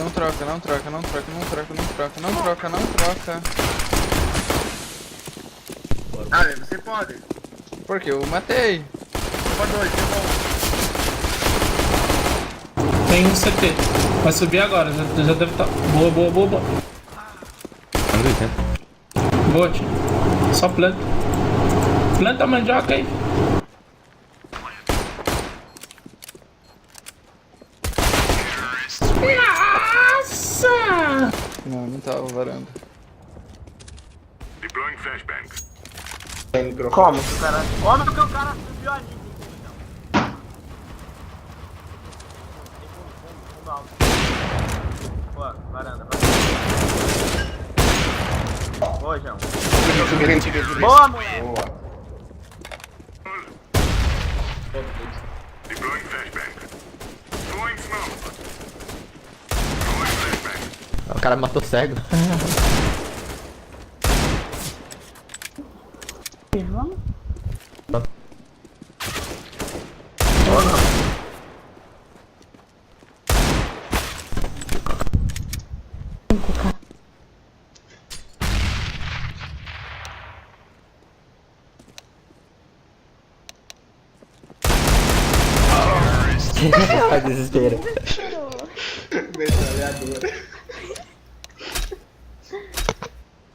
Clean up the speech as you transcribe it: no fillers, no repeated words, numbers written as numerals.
Não troca, não troca, não troca, não troca, não troca, não troca, não troca. Ah, velho, você pode. Porque eu matei. Opa, dois, tá bom. Tem um CT. Vai subir agora, já deve estar. Boa, boa, boa, boa. Boa, tio. Só planta. Planta a mandioca aí. Nossa! Não, não tava varando. Deploying flashbang. Como que o cara... Como que o cara subiu ali? Boa, varanda, boa, João. Boa, moleque. Deploying flashbang. Throwing smoke. Throwing flashbang. O cara me matou cego. Desespero. Metralhadora.